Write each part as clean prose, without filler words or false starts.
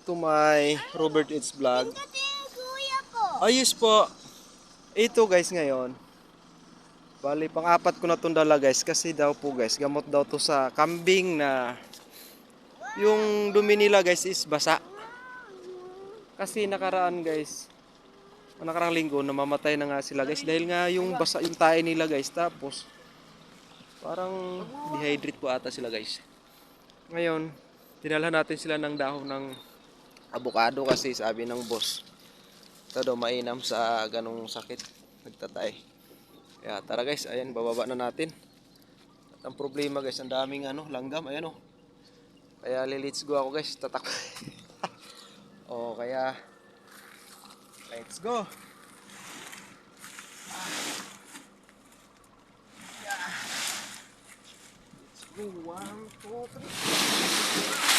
to my Robert It's Vlog. Ayos po. Ito guys ngayon. Bali pang-apat ko na itong dala guys. Kasi daw po guys, gamot daw to sa kambing na yung dumi nila guys is basa. Kasi nakaraan guys, nakarang linggo namamatay na nga sila guys. Dahil nga yung basa yung tae nila guys. Tapos parang dehydrate po ata sila guys. Ngayon, dinala natin sila ng dahon ng avocado kasi sabi ng boss. Ito daw mainam sa ganong sakit, nagtatay. Kaya tara guys, ayan bababa na natin. At ang problema guys, ang daming langgam, ayan oh. Kaya let's go ako guys, tatak. Oh, kaya let's go. Let's go, 1, 2, 3.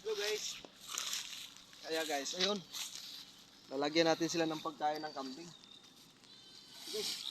Hello guys. Kaya guys, ayun. Lalagyan natin sila ng pagkain ng kambing. Guys.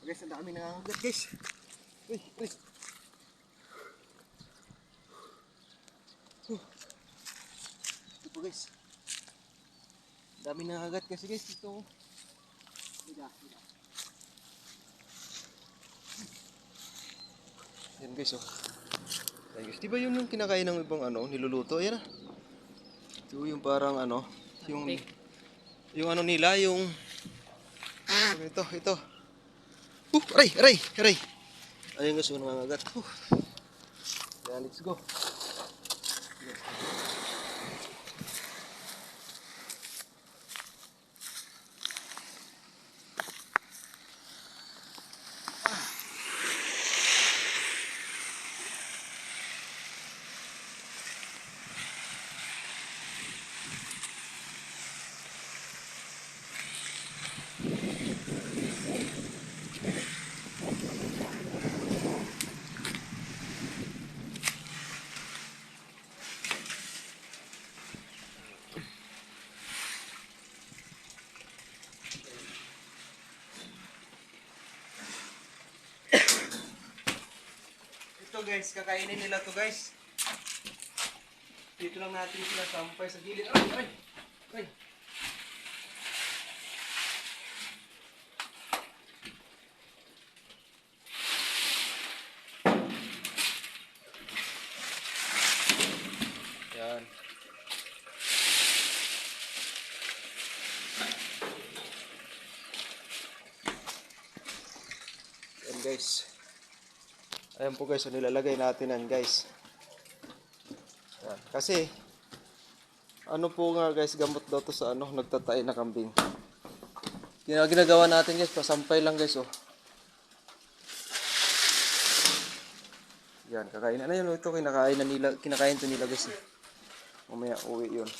Guys, ang dami nangangagat guys. Uy, guys. Ito po guys. Ang dami nangangagat kasi guys ito. Mira. Yan guys oh. Yan guys. Diba yun yung kinakain ng ibang niluluto? Ayan ah. Ito yung parang yung nila, yung ito. Aray. Ayun guys, yung nangangagat. Kaya let's go. Ito guys, kakainin nila to guys. Dito lang natin sila sampay sa gilid. Ay. Yan. Yan guys. Ayan po guys, so nilalagay natin yan guys. Yan. Kasi, po nga guys, gamot daw to sa nagtatay na kambing. Ginagawa natin guys, pasampay lang guys oh. Yan, kakain na yun. Ito, kinakain to nila guys eh. Mamaya uwi yun.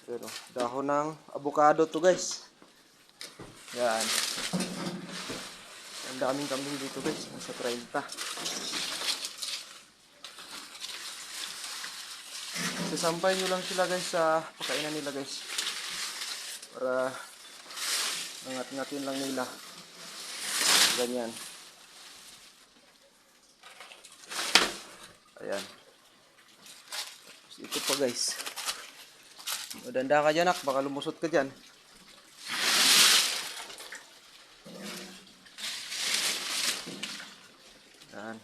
Pero, dahon ng avocado to guys. Yan. Ang daming kambing dito guys, nasa 30. Sasampay nyo lang sila guys sa pakainan nila guys. Para nangat-ngatin lang nila. Ganyan. Ayan. Ito pa guys. Madanda ka dyan, nak. Baka lumusot ka dyan. Ayan.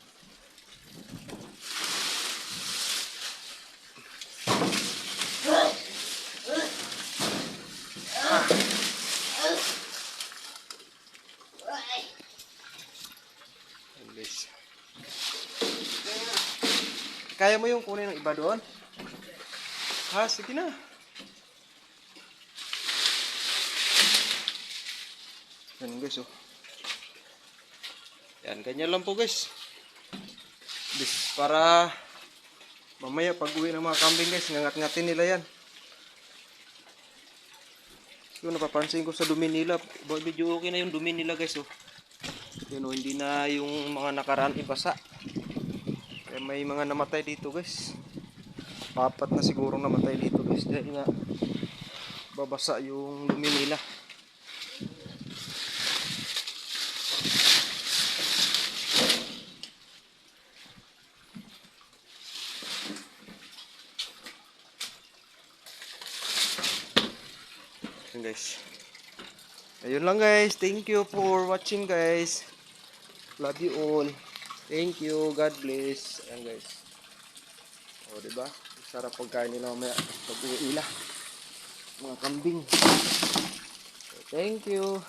Ayan guys. Kaya mo yung kunin ng iba doon? Ha, sige na. Yan guys, oh. Yan, ganyan lang po guys. Para mamaya pag uwi ng mga kambing guys, ngangat-ngatin nila yan. So, napapansin ko sa dumi nila, medyo okay na yung dumi nila guys, oh. Yun, oh, hindi na yung mga nakaraan ibasa. Kaya may mga namatay dito guys. 4 na siguro namatay dito guys. Dahil nga babasa yung dumi nila. Yun guys. Ayun lang guys. Thank you for watching guys. Love you all. Thank you. God bless. Ayan guys. O diba? Sarap pagkain nila mamaya pag uwi nila. Mga kambing. So, thank you.